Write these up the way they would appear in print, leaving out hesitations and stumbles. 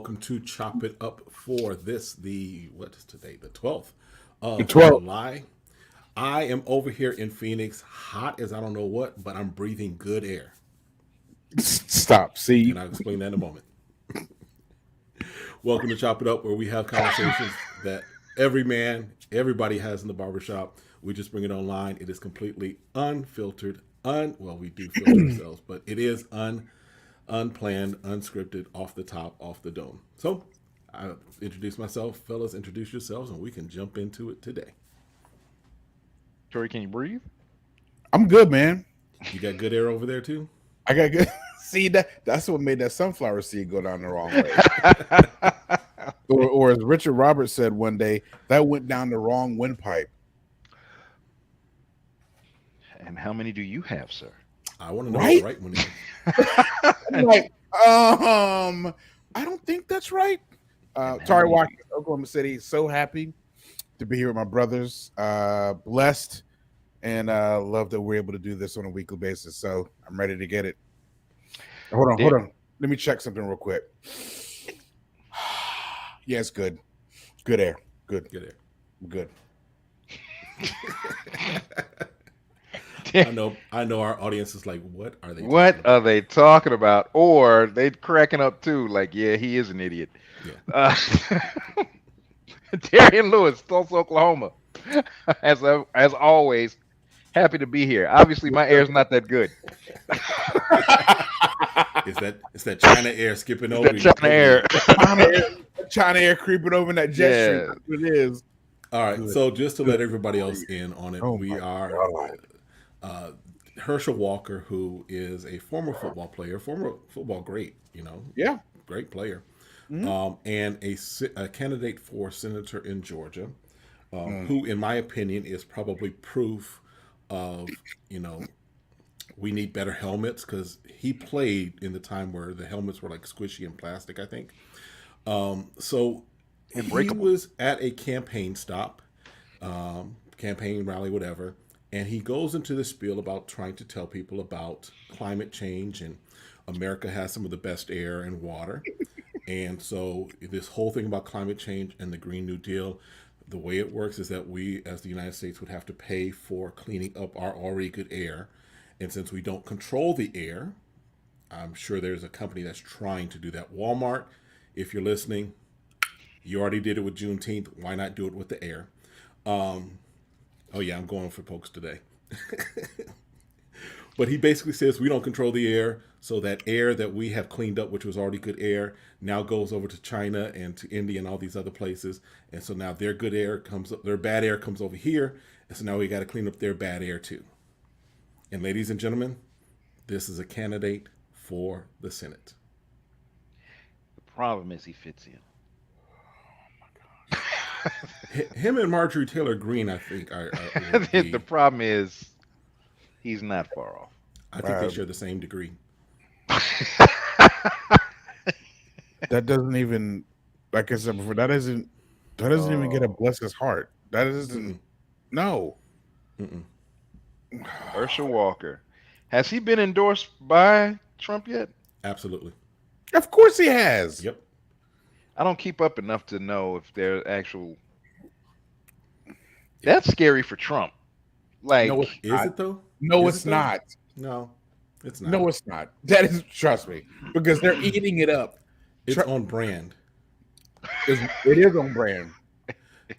welcome to Chop It Up for what is today? The 12th The of 12. July. I am over here in Phoenix, hot as I don't know what, but I'm breathing good air. Stop. And See, I'll explain that in a moment. Welcome to Chop It Up, where we have conversations that everybody has in the barbershop. We just bring it online. It is completely unfiltered. Well, we do filter ourselves, but it is unplanned, unscripted, off the top, off the dome. So I introduce myself, fellas. Introduce yourselves, and we can jump into it today. Tori, can you breathe? I'm good, man. You got good air over there too. I got good. See that's what made that sunflower seed go down the wrong way. Or as Richard Roberts said one day, that went down the wrong windpipe. And how many do you have, sir? I want to know what Right? the right one is. I'm like, I don't think that's right. And how Tari many- Watkins, Oklahoma City. So happy to be here with my brothers. Blessed and love that we're able to do this on a weekly basis. So I'm ready to get it. Hold on. Let me check something real quick. Yeah, it's good. Good air. Good. Good air. Good. I know. Our audience is like, what are they? What talking about? are they talking about? Or they cracking up too, like, yeah, he is an idiot. Yeah. Darian Lewis, Tulsa, Oklahoma. As always, happy to be here. Obviously, my air's not that good. It's that China air skipping over. That China air. China air creeping over in that jet Yeah. stream. That's what it is. All right. Good. So just to let everybody else in on it, Oh we my are God. Herschel Walker, who is a former football player, former football great, Yeah. great player, Mhm. and a candidate for senator in Georgia, who, in my opinion, is probably proof of, we need better helmets, because he played in the time where the helmets were like squishy and plastic, I think. So he Unbreakable. was at a campaign stop, campaign rally, whatever, and he goes into the spiel about trying to tell people about climate change, and America has some of the best air and water. And so this whole thing about climate change and the Green New Deal, the way it works is that we, as the United States, would have to pay for cleaning up our already good air. And since we don't control the air, I'm sure there's a company that's trying to do that. Walmart, if you're listening, you already did it with Juneteenth. Why not do it with the air? Oh yeah, I'm going for pokes today. But he basically says we don't control the air, so that air that we have cleaned up, which was already good air, now goes over to China and to India and all these other places. And so now their good air comes up, their bad air comes over here, and so now we got to clean up their bad air too. And ladies and gentlemen, this is a candidate for the Senate. The problem is he fits in. Him and Marjorie Taylor Greene, I think, The problem is he's not far off. I think they share the same degree. That doesn't even, like I said before, that doesn't even get a bless his heart. That isn't. No. Mm-mm. Herschel Walker. Has he been endorsed by Trump yet? Absolutely. Of course he has. Yep. I don't keep up enough to know if they're actual. That's scary for Trump. Like, No, it's Is not. it though? No, Is it's it though? not. No, it's not. No, it's not. That is, trust me, because they're eating it up. It's on brand. It is on brand.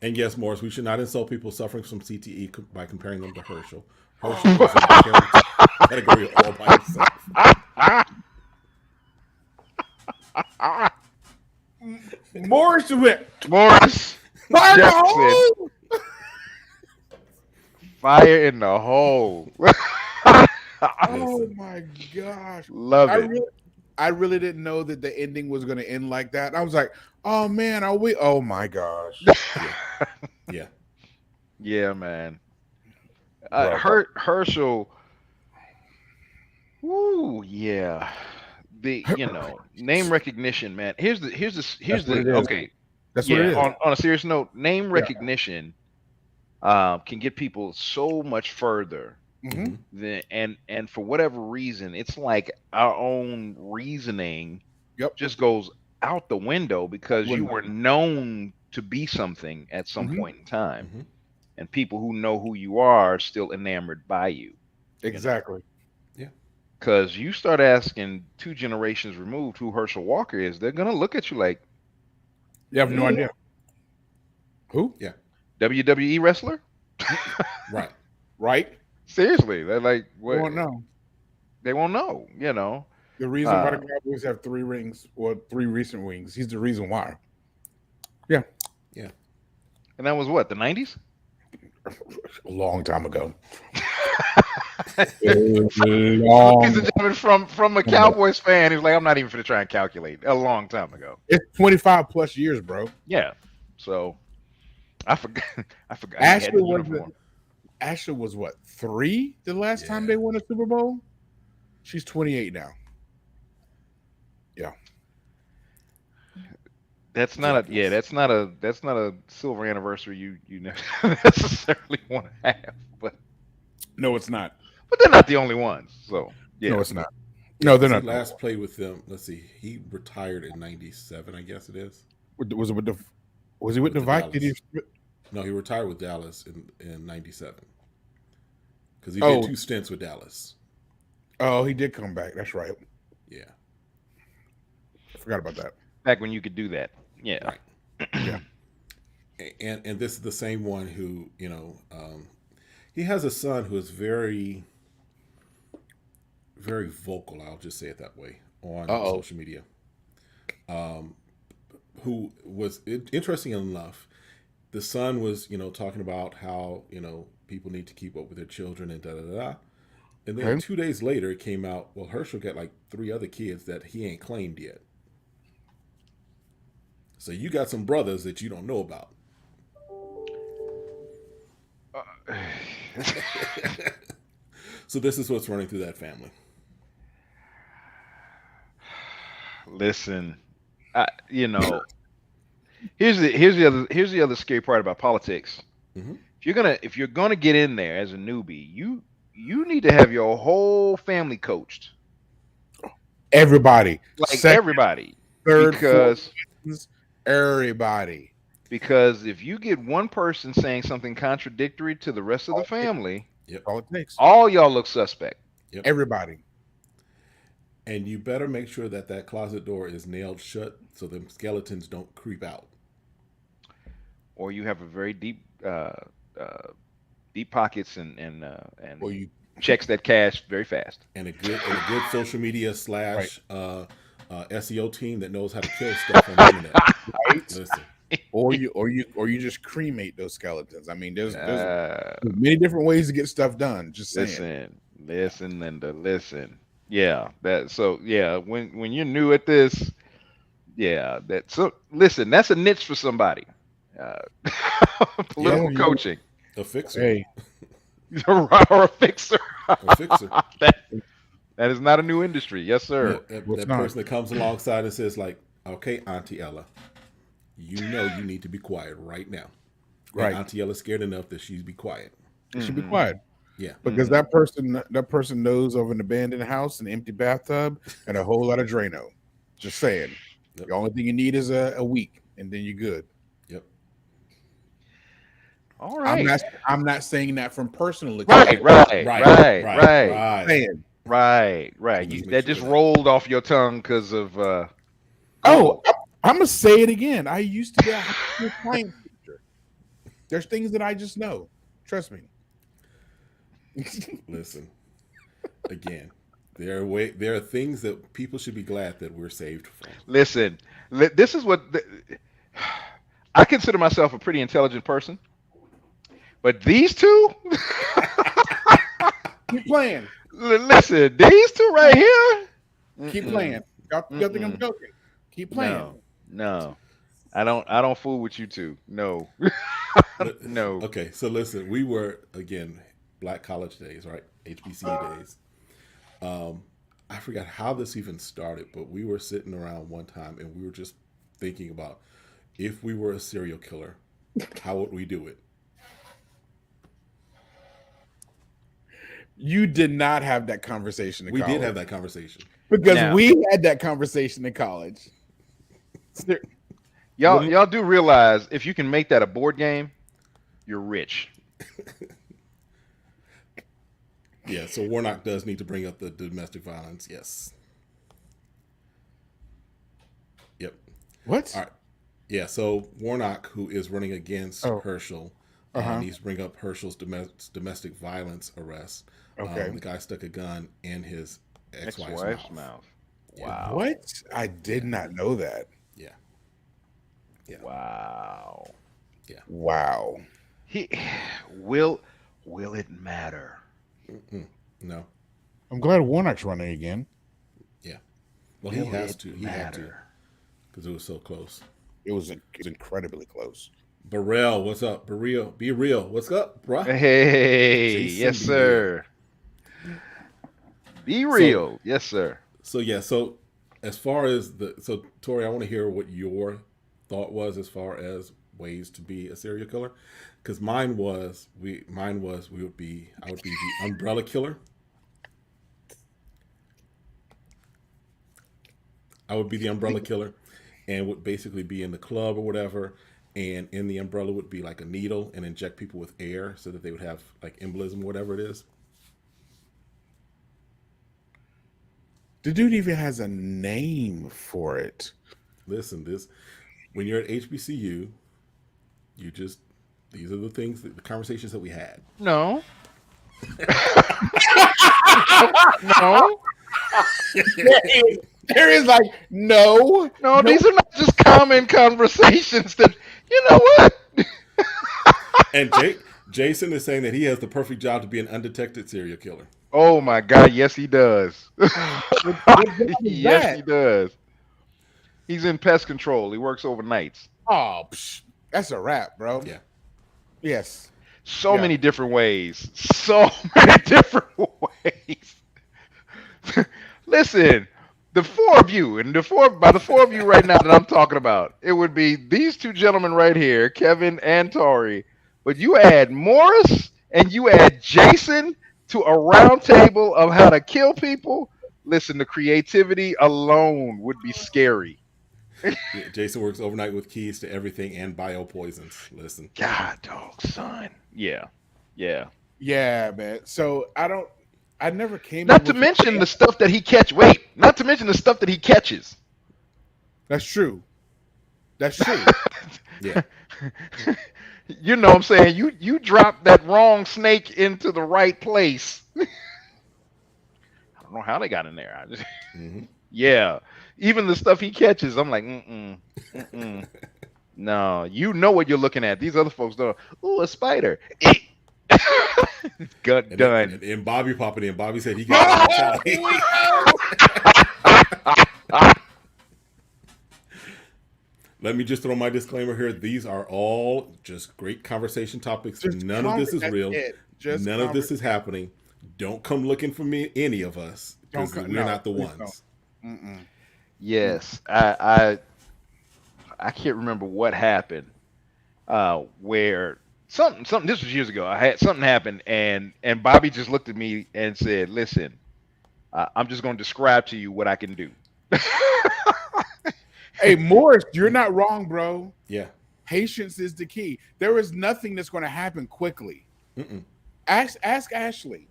And yes, Morris, we should not insult people suffering from CTE by comparing them to Herschel. Herschel is in the category all by himself. Morris went. Morris Fire in the Jackson. hole! Fire in the hole. Oh my gosh! Love it. I really didn't know that the ending was going to end like that. I was like, oh man, are we? Oh my gosh! Yeah. Yeah, man. Bro. Herschel. Woo, yeah. The name recognition, man. Here's what it the is. okay. That's what Yeah. it is. On a serious note, name recognition can get people so much further. Mhm. And for whatever reason, it's like our own reasoning Yep. just goes out the window because you were known to be something at some point in time, Mm-hmm. and people who know who you are still enamored by you. Exactly. Yeah. Because you start asking 2 generations removed who Herschel Walker is, they're gonna look at you like, You have no idea. Who? Yeah. WWE wrestler? Right. Right? Seriously, they're like, You what? won't know. They won't know, you know. The reason why the Cowboys have 3 rings or 3 recent rings, he's the reason why. Yeah. Yeah. And that was what, the 90s? A long time ago. Ladies and gentlemen, from a Cowboys fan who's like, I'm not even going to try and calculate. A long time ago. It's 25 plus years, bro. Yeah. So I forgot. I forgot. Ashley was what, 3 the last time they won a Super Bowl? She's 28 now. Yeah. That's not a silver anniversary you necessarily want to have, but No, it's not. But they're not the only ones. So yeah. No, it's not. No, they're not. He last played with them. Let's see. He retired in '97, I guess it is. Was he with the Vikings? No, he retired with Dallas in '97 because he did 2 stints with Dallas. Oh, he did come back. That's right. Yeah. I forgot about that. Back when you could do that. Yeah. Right. Yeah. And this is the same one who, he has a son who is very, very vocal. I'll just say it that way on social media. Who was interesting enough. The son was, talking about how, people need to keep up with their children and da da da. And then 2 days later, it came out, well, Herschel got like 3 other kids that he ain't claimed yet. So you got some brothers that you don't know about. So this is what's running through that family. Listen, here's the other scary part about politics. Mm-hmm. If you're gonna get in there as a newbie, you need to have your whole family coached. Everybody, everybody, third, because everybody. Because if you get one person saying something contradictory to the rest of the family, all y'all look suspect. Yep. Everybody. And you better make sure that closet door is nailed shut so the skeletons don't creep out. Or you have a very deep pockets and or you checks that cash very fast. And a good social media / SEO team that knows how to kill stuff on the internet. Right? Listen. Or you just cremate those skeletons. I mean, there's many different ways to get stuff done. Just saying. Listen, Linda, listen. Yeah, when you're new at this, listen, that's a niche for somebody. Political coaching. A fixer. Hey. Or a fixer. A fixer. That is not a new industry. Yes, sir. That person that comes alongside and says like, okay, Auntie Ella, you need to be quiet right now. Right. And Auntie Ella's scared enough that she'd be quiet. She should be quiet. Yeah. Because that person knows of an abandoned house, an empty bathtub, and a whole lot of Drano. Just saying. Yep. The only thing you need is a week, and then you're good. Yep. All right. I'm not saying that from personal experience. Right. That just rolled off your tongue because of I'm gonna say it again. I used to be a science teacher. There's things that I just know. Trust me. Listen, again, there are things that people should be glad that we're saved from. Listen, this is what I consider myself a pretty intelligent person, but these two, keep playing. Listen, these two right here, keep playing. Y'all think I'm joking? Keep playing. No, I don't fool with you two. No, no. Okay, so listen, we were again. Black college days, right? HBCU days. I forgot how this even started, but we were sitting around one time and we were just thinking about if we were a serial killer, how would we do it? You did not have that conversation in college. We did have that conversation. Because we had that conversation in college. Y'all do realize if you can make that a board game, you're rich. Yeah, so Warnock does need to bring up the domestic violence. Yes. Yep. What? All right. Yeah, so Warnock, who is running against Oh, Herschel, needs to bring up Herschel's domestic violence arrest. okay. The guy stuck a gun in his ex-wife's Ex-wife's mouth. mouth. Yeah. Wow. What? I did not know that. Yeah. Yeah. Wow. Wow. He will it matter? No. I'm glad Warnock's running again. Yeah. Well, he Will has it to. He had to matter? because it was so close. It was incredibly close. Burrell, what's up? Burrell, be real. What's up, bruh? Hey, Jason, yes, be sir. Be real, yes, sir. So yeah. So as far as Tori, I want to hear what your thought was as far as ways to be a serial killer, because I would be the umbrella killer. I would be the umbrella killer, and would basically be in the club or whatever, and in the umbrella would be like a needle and inject people with air so that they would have like embolism, whatever it is. The dude even has a name for it. Listen, when you're at HBCU, these are the things, the conversations that we had. No. No. There is like no. No, these are not just common conversations that, you know what? And Jason is saying that he has the perfect job to be an undetected serial killer. Oh my God, yes he does. What job is Yes, that? he does. He's in pest control. He works overnights. Oh, that's a wrap, bro. Yeah. Yes. So Yeah. many different ways. So many different ways. Listen, the four of you, and the four of you right now that I'm talking about, it would be these two gentlemen right here, Kevin and Tori. But you add Morris and you add Jason to a round table of how to kill people. Listen, the creativity alone would be scary. Yeah, Jason works overnight with keys to everything and biopoisons. Listen. God, dog, son. Yeah. Yeah. Yeah, man. So I never came. Not up to with mention the stuff that he catch. Wait, not to mention the stuff that he catches. That's true. That's true. Yeah. You know what I'm saying? You drop that wrong snake into the right place. I don't know how they got in there. Yeah. Even the stuff he catches, I'm like, no, you know what you're looking at. These other folks don't. Ooh, a spider. Gut done. And Bobby popping in. Bobby said he got Let me just throw my disclaimer here. These are all just great conversation topics. None of this is real. None of this is happening. Don't come looking for me, any of us, because we're not the ones. Yes, I can't remember what happened. Where something. This was years ago. I had something happen, and Bobby just looked at me and said, "Listen, I'm just going to describe to you what I can do." Hey, Morris, you're not wrong, bro. Yeah. Patience is the key. There is nothing that's going to happen quickly. Ask Ashley,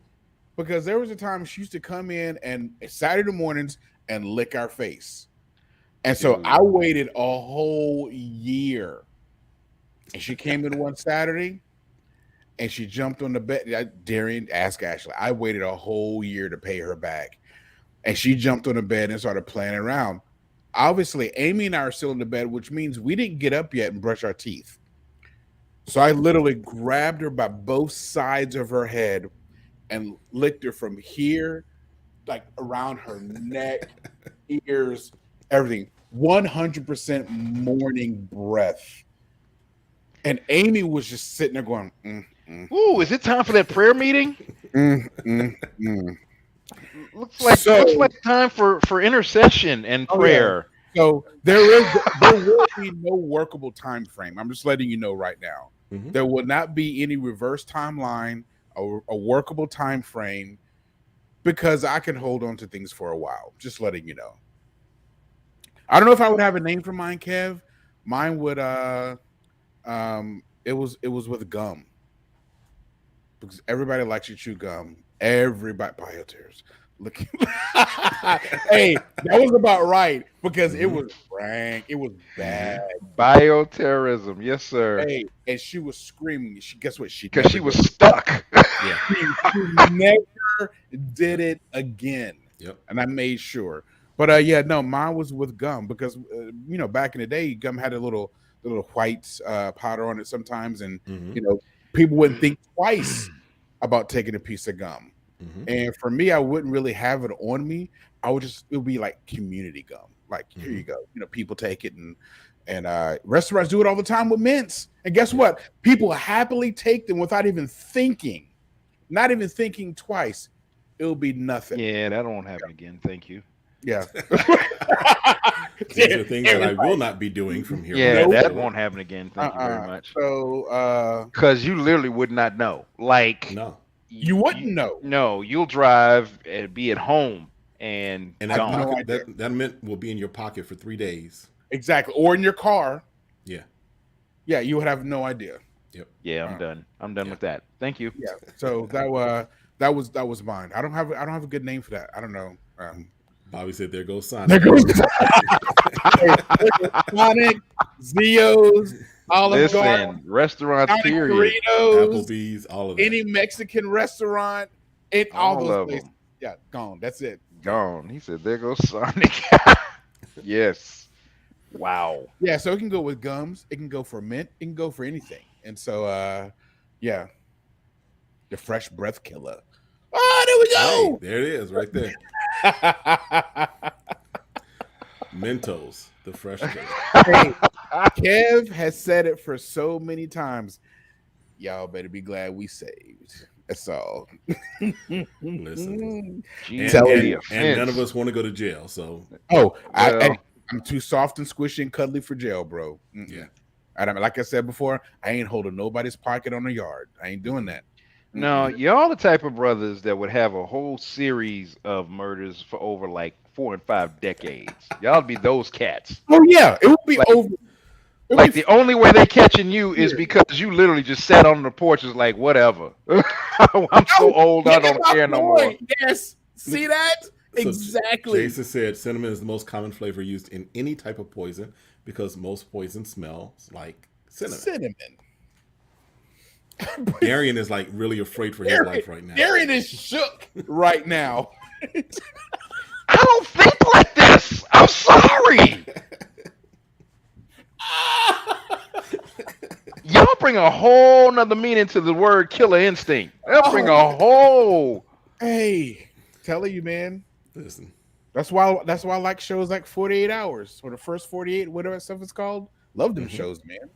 because there was a time she used to come in and Saturday mornings and lick our face. And so I waited a whole year. And she came in one Saturday and she jumped on the bed. Darian, ask Ashley. I waited a whole year to pay her back. And she jumped on the bed and started playing around. Obviously, Amy and I are still in the bed, which means we didn't get up yet and brush our teeth. So I literally grabbed her by both sides of her head and licked her from here, like around her neck, ears, everything. 100% morning breath. And Amy was just sitting there going, Ooh, is it time for that prayer meeting? Looks like time for intercession and prayer. Yeah. So there will be no workable time frame. I'm just letting you know right now. There will not be any reverse timeline or a workable time frame because I can hold on to things for a while. Just letting you know. I don't know if I would have a name for mine, Kev. Mine would it was with gum because everybody likes you chew gum. Everybody biotears. Look, hey, that was about right because it Mhm. was rank. It was bad. Mhm. Bioterrorism, yes, sir. Hey, and she was screaming. She guess what? She Because never she did. was stuck. Yeah. She never did it again, Yep. and I made sure. But yeah, no, mine was with gum because back in the day, gum had a little white powder on it sometimes, and Mhm. you know people wouldn't think twice about taking a piece of gum. Mhm. And for me, I wouldn't really have it on me. It would be like community gum. Like, here you Mhm. go. People take it and restaurants do it all the time with mints. And guess Yeah. what? People happily take them without even thinking, not even thinking twice. It'll be nothing. Yeah, that won't happen again. Thank you. Yeah. These are things that I will Everybody, not be doing from here on Yeah, out nope. that forward. won't happen again. Thank you very Uh-uh. much. So Because you literally would not know. Like, No. you you wouldn't know. no, you'll drive and be at home and And I have that gone. no pocket idea. that mint will be in your pocket for 3 days. Exactly. Or in your car. Yeah. Yeah, you would have no idea. Yep. Yeah, I'm Uh, done. I'm done Yeah. with that. Thank you. Yeah. So that was mine. I don't have a good name for that. I don't know. Bobby said, "There goes There Sonic." goes hey, there goes Sonic, Zio's, Olive Garden, Listen, restaurants, Sonic period. Doritos, Applebee's, all of that. any Mexican restaurant, all All those of places. them Yeah, gone. That's it. gone. He said, "There goes Sonic." Yes. Wow. Yeah, so it can go with gums. It can go for mint. It can go for anything. And so, yeah, the fresh breath killer. Hey, Oh, there it is, right there. there we go. Mentos, the fresh killer. Hey, Kev has said it for so many times. Y'all better be glad we saved. That's all. Listen, Jesus, Tell the you. and none of offense. us want to go to jail. So Oh, Well, I'm too soft and squishy and cuddly for jail, bro. Mm-mm. yeah. And I mean, like I said before, I ain't holding nobody's pocket on the yard. I ain't doing that. no, Mm-mm. y'all the type of brothers that would have a whole series of murders for over like 4 and 5 decades. Y'all be those cats. Oh yeah, it will be Like, over. It'll like be the only way they catching you is years. because you literally just sat on the porch, is like, whatever. I'm so Oh, old, you I get don't my care no more. point. Yes. See that? So Exactly. Jason said cinnamon is the most common flavor used in any type of poison because most poison smells like cinnamon. Cinnamon. Darian is like really afraid for his life right now. Darian is shook right now. I don't think like this. I'm sorry. Y'all bring a whole nother meaning to the word killer instinct. They'll bring a whole. Hey, telling you, man. Listen, That's why I like shows like 48 Hours or the first 48, whatever that stuff is called. Love them Mhm. shows, man.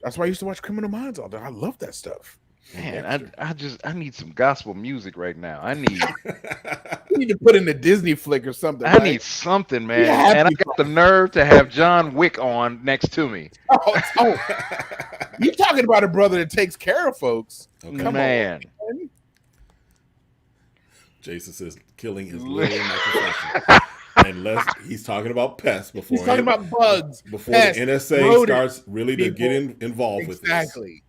That's why I used to watch Criminal Minds all day. I love that stuff. Man, I need some gospel music right now. I need You need to put in a Disney flick or something. I right? need something, Yeah, man. And I got the nerve to have John Wick on next to me. Oh, you talking about a brother that takes care of folks? Okay. Come Man. on. Jason says killing is literally my profession. Unless he's talking about pests before He's talking about bugs before pests, the NSA rodents, starts really to get involved with this. exactly.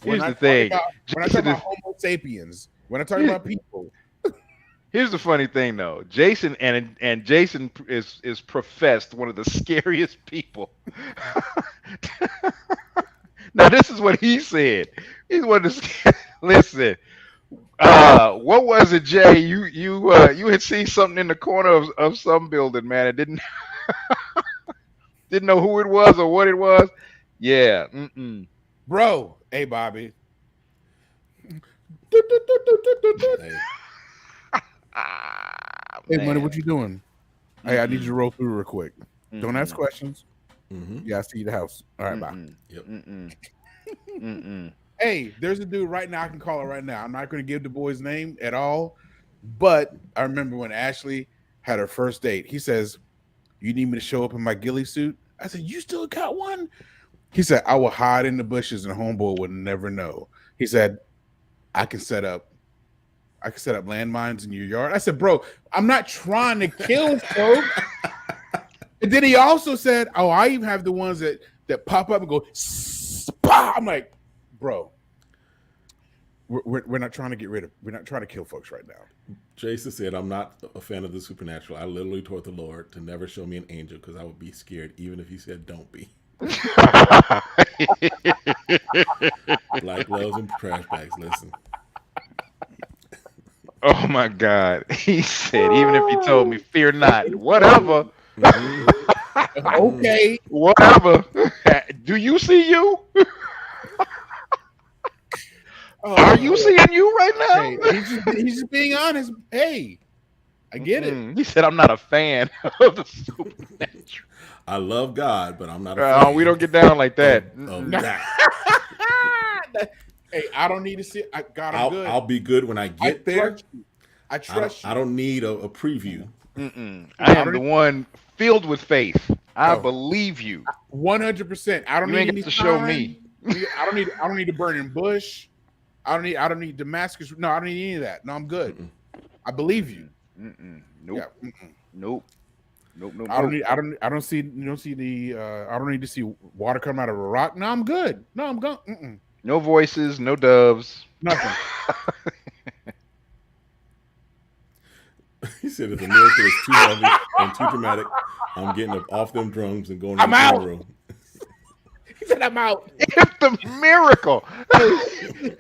Here's the thing. When I talk about Homo sapiens, when I talk about people, Here's the funny thing, though. Jason and Jason is professed one of the scariest people. Now, this is what he said. He's one of the listen. What was it, Jay? You had seen something in the corner of some building, man. It didn't know who it was or what it was. Yeah. Mm-mm. bro. Hey, Bobby. Hey, Hey, Man. money, what you doing? Hey, I need you to roll through real quick. Don't ask Mm-mm. questions. mm-hmm. Yeah, I see the house. All right, bye. Mm-mm. Yep. Mm-mm. Mm-mm. Hey, there's a dude right now. I can call it right now. I'm not going to give the boy's name at all. But I remember when Ashley had her first date. He says, "You need me to show up in my ghillie suit?" I said, "You still got one?" He said, "I will hide in the bushes and homeboy would never know." He said, "I can set up. I can set up landmines in your yard. I said, bro, I'm not trying to kill folks. And then he also said, oh, I even have the ones that pop up and go, Spah! I'm like, bro, we're not trying to we're not trying to kill folks right now. Jason said, I'm not a fan of the supernatural. I literally told the Lord to never show me an angel because I would be scared, even if he said, don't be. Black gloves and trash bags. Listen. Oh my God. He said, even if he told me, fear not, whatever. Okay. Whatever. Do you see you? Are you seeing you right now? Hey, he's just being honest. Hey, I get it. He said, I'm not a fan of the supernatural. I love God, but I'm not a fan. We don't get down like that. Of that. Hey, I don't need to see. God, I'm good. I'll be good when I get there. I trust you. I don't need a preview. I am the one filled with faith. I believe you. 100%. I don't You need ain't any got to show sign. me. I don't need a burning bush. I don't need Damascus. No, I don't need any of that. No, I'm good. I believe you. Nope. Yeah. Nope. I don't need. I don't see. You don't see the. I don't need to see water come out of a rock. No, I'm good. No, I'm gone. No voices. No doves. Nothing. He said if the miracle is too heavy and too dramatic, I'm getting up off them drums and going to the out. room. He said, "I'm out." If the miracle.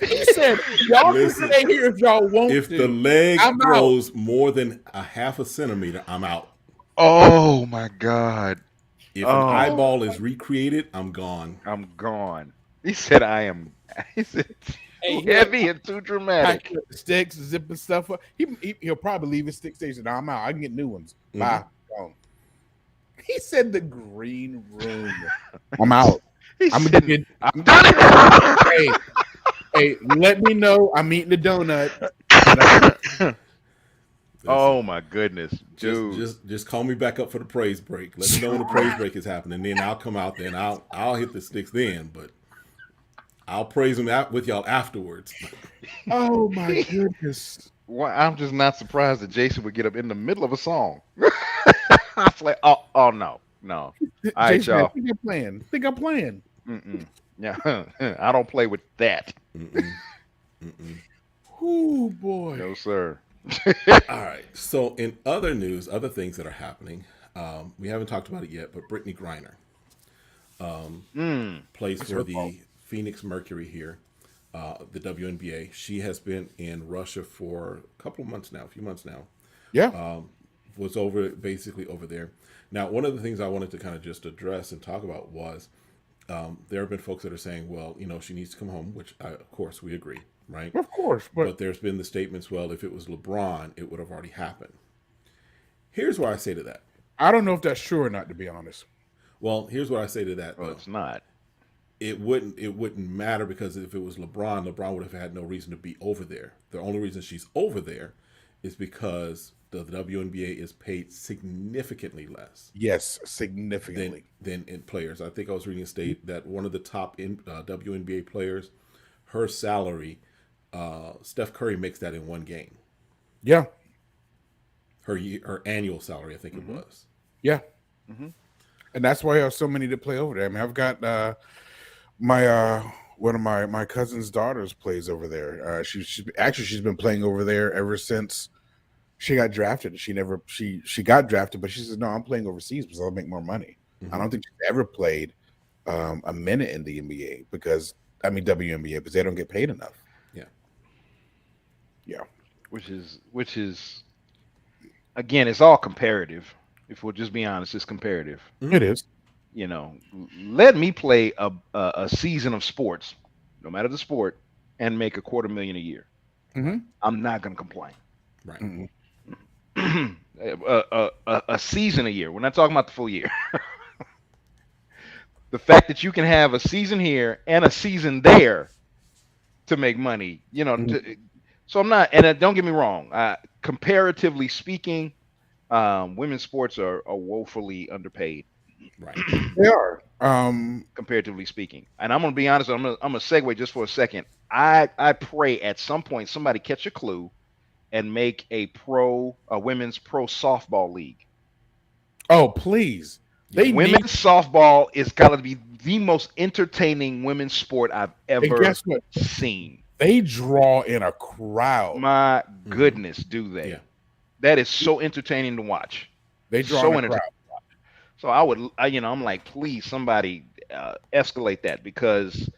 He said, "Y'all can stay here if y'all want If to." the leg I'm grows more than a half a centimeter, I'm out. Oh my God. If an eyeball is recreated, I'm gone. I'm gone. He said, I am. He said, too heavy and too dramatic. Sticks, zipping stuff up. He'll probably leave his stick station. I'm out. I can get new ones. Bye. Gone. He said the green room. I'm out. I'm done it. Hey, let me know. I'm eating the donut. Oh my goodness, dude! Just call me back up for the praise break. Let me know when the praise break is happening. Then I'll come out there and I'll hit the sticks then. But I'll praise them out with y'all afterwards. Oh my goodness! Well, I'm just not surprised that Jason would get up in the middle of a song. I was like, oh no. All right, Jason, y'all. Think I'm playing. Yeah, I don't play with that. Oh boy. No, sir. All right. So in other news, other things that are happening, we haven't talked about it yet, but Brittany Griner plays for the Phoenix Mercury here, the WNBA. She has been in Russia for a few months now. Yeah. Was basically over there. Now, one of the things I wanted to kind of just address and talk about was there have been folks that are saying, well, she needs to come home, which of course we agree. Right? Of course. But there's been the statements, well, if it was LeBron, it would have already happened. Here's what I say to that. I don't know if that's true or not, to be honest. Well, here's what I say to that. Well, it's not. It wouldn't matter because if it was LeBron would have had no reason to be over there. The only reason she's over there is because the WNBA is paid significantly less. Yes, significantly. Than in players. I think I was reading a state that one of the top WNBA players, her salary, Steph Curry makes that in one game. Yeah. Her annual salary, I think it was. Yeah. And that's why I have so many to play over there. I mean, I've got one of my cousin's daughters plays over there. She's been playing over there ever since she got drafted. She got drafted, but she says, no, I'm playing overseas because I'll make more money. I don't think she's ever played a minute in the NBA WNBA, because they don't get paid enough. Yeah. Which is again, it's all comparative. If we'll just be honest, it's comparative. It is. Let me play a season of sports, no matter the sport, and make $250,000 a year. I'm not going to complain. Right. A season a year. We're not talking about the full year. The fact that you can have a season here and a season there to make money, so I'm not, and don't get me wrong, comparatively speaking, women's sports are woefully underpaid. Right. They are. Comparatively speaking. And I'm going to be honest, I'm going to segue just for a second. I pray at some point somebody catch a clue and make a women's pro softball league. Oh, please. Yeah. They need, Women's softball is got to be the most entertaining women's sport I've and ever guess what? seen. They draw in a crowd. My Mm-hmm. goodness, do Yeah. they? That is so entertaining to watch. They draw in So a entertaining. crowd. So I'm like, please, somebody escalate that because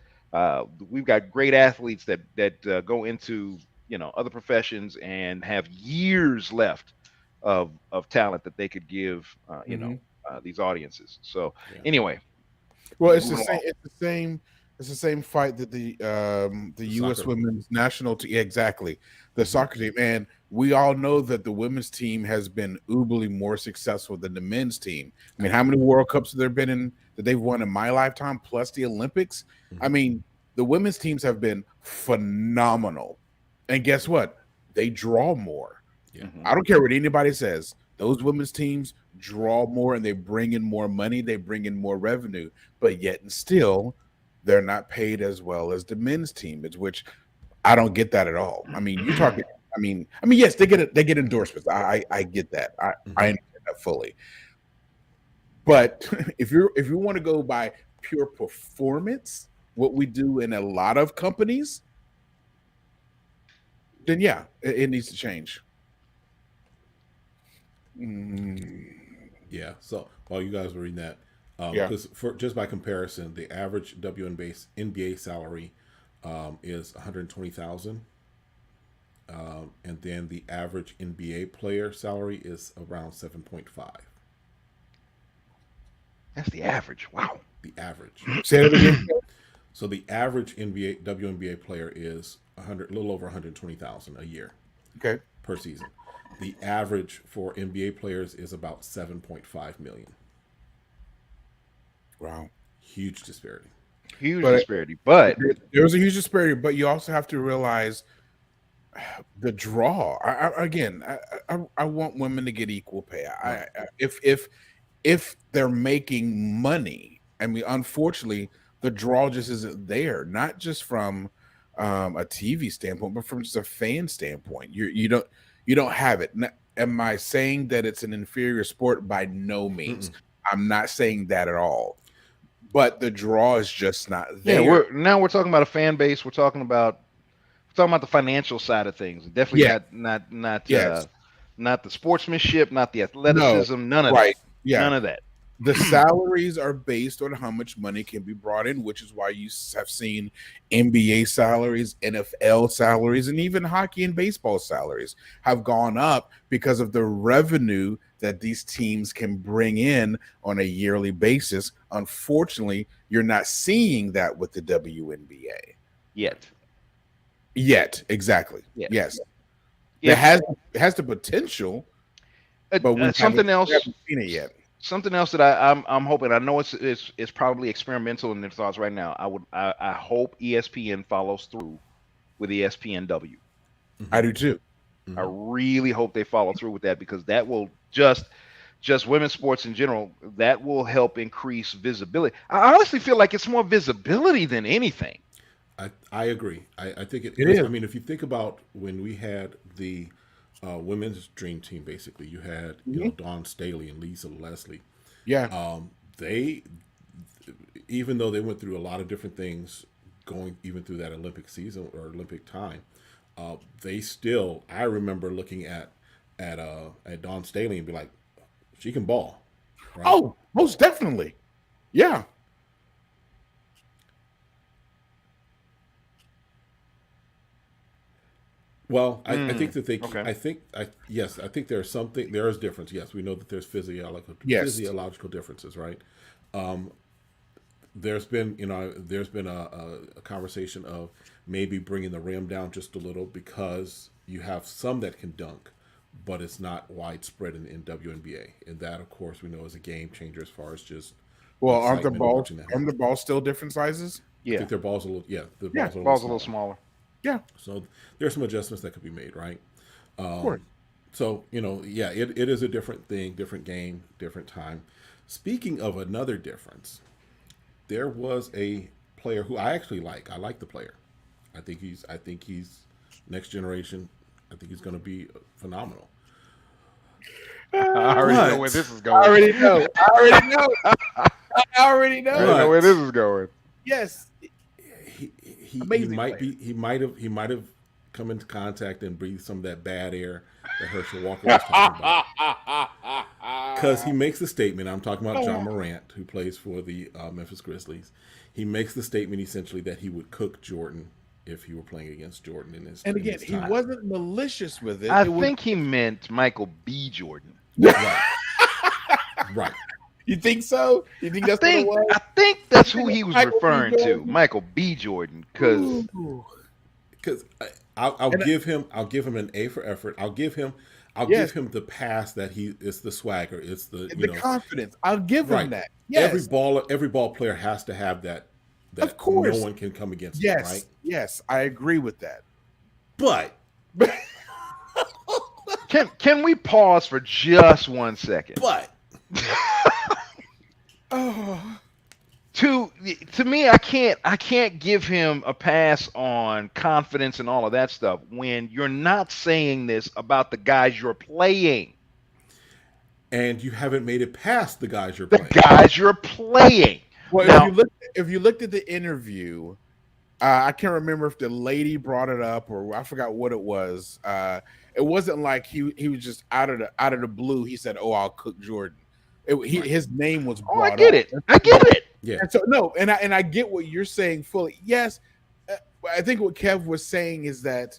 we've got great athletes that go into other professions and have years left of talent that they could give Mhm. these audiences. So Yeah. anyway, Well, it's the moving same. along. It's the same fight that the The U.S. soccer. women's national team. Exactly, the Mm-hmm. soccer team, and we all know that the women's team has been uberly more successful than the men's team. I mean, how many Absolutely. World Cups have there been in that they've won in my lifetime, plus the Olympics? I Mm-hmm. mean, the women's teams have been phenomenal, and guess what? They draw more. Yeah. Hmm. I don't care what anybody says. Those women's teams draw more and they bring in more money, they bring in more revenue, but yet and still they're not paid as well as the men's team, is which I don't get that at all. I mean, you talking I mean, yes, they get endorsements. I get that. I Mm-hmm. understand that fully. But if you want to go by pure performance, what we do in a lot of companies, then yeah, it needs to change. Mm, Yeah. So while you guys were reading that, yeah. because for just by comparison, the average NBA salary is 120,000, and then the average NBA player salary is around 7.5. That's the average. Wow. The average. Say that again. So the average NBA WNBA player is a little over 120,000 a year Okay. per season. The average for NBA players is about 7.5 million. Wow. Huge disparity. Huge But disparity. But there's a huge disparity, but you also have to realize the draw. I want women to get equal pay. Right. If they're making money, I mean, unfortunately, the draw just isn't there. Not just from a TV standpoint, but from just a fan standpoint. You don't have it. Am I saying that it's an inferior sport? By no means. Mm-mm. I'm not saying that at all. But the draw is just not yeah, there. we're talking about a fan base. We're talking about the financial side of things. Definitely Yeah. not Yes. not the sportsmanship, not the No. athleticism, none of that. Right. Yeah. None of that. The salaries are based on how much money can be brought in, which is why you have seen NBA salaries, NFL salaries, and even hockey and baseball salaries have gone up because of the revenue that these teams can bring in on a yearly basis. Unfortunately, you're not seeing that with the WNBA Yet. yet. Exactly. Yet. Yes, If it has the potential, uh, but uh, something we else haven't seen it yet. something else that I'm hoping. I know it's probably experimental in their thoughts right now. I hope ESPN follows through with ESPNW. I Mm-hmm. do too. I Mm-hmm. really hope they follow through with that because that will just women's sports in general, that will help increase visibility. I honestly feel like it's more visibility than anything. I agree. I think it It because I is. mean, if you think about when we had the women's dream team, basically you had Mhm. Dawn Staley and Lisa Leslie. Yeah. They even though they went through a lot of different things going even through that Olympic season or Olympic time, they still I remember looking at Dawn Staley and be like, she can ball, right? Oh, most definitely. Yeah. Well, I think that Okay. I think yes, I think there's something there is difference. Yes, we know that there's Yes. physiological differences, right? Um, there's been there's been a conversation of maybe bringing the rim down just a little because you have some that can dunk, but it's not widespread in WNBA, and that of course we know is a game changer as far as just Well, excitement of watching that. aren't the balls still different sizes? I Yeah. think their balls a little the Yeah. balls are a little Ball's a little smaller, smaller. Yeah. so there's some adjustments that could be made, right? Of course. So, yeah, it is a different thing, different game, different time. Speaking of another difference, there was a player who I actually like. I like the player. I think he's next generation I think he's going to be phenomenal. I already know where But this is I going. already know. I already know. I already I already know know. where but this is going. Yes, he amazing might player. be he might have come into contact and breathed some of that bad air that Herschel Walker was talking about. Because he makes the statement, I'm talking about John Morant, who plays for the Memphis Grizzlies. He makes the statement essentially that he would cook Jordan if he were playing against Jordan in his And in again, his he time. wasn't malicious with it. I It was think he meant Michael B. Jordan. Right, right. You think so? You think that's what it was? I think that's You who think he it's was Michael B. referring to, Jordan? Michael B. Jordan, because Ooh. Because I'll And give him an A for effort. I'll give him yes, the pass that it's the swagger. It's the the confidence. I'll give him right. that. Every Yes, ball player has to have that of no course. one can come against them, right? Yes, yes, I agree with that. But can we pause for just 1 second? but Oh, To me, I can't give him a pass on confidence and all of that stuff when you're not saying this about the guys you're playing. and you haven't made it past the guys you're The playing. guys you're playing. well, Now, if you looked at the interview, I can't remember if the lady brought it up or I forgot what it was. It wasn't like he was just out of the blue. He said, "Oh, I'll cook Jordan." His name was oh, I brought get up. it. I get it. Yeah. And so no, and I get what you're saying fully. Yes, I think what Kev was saying is that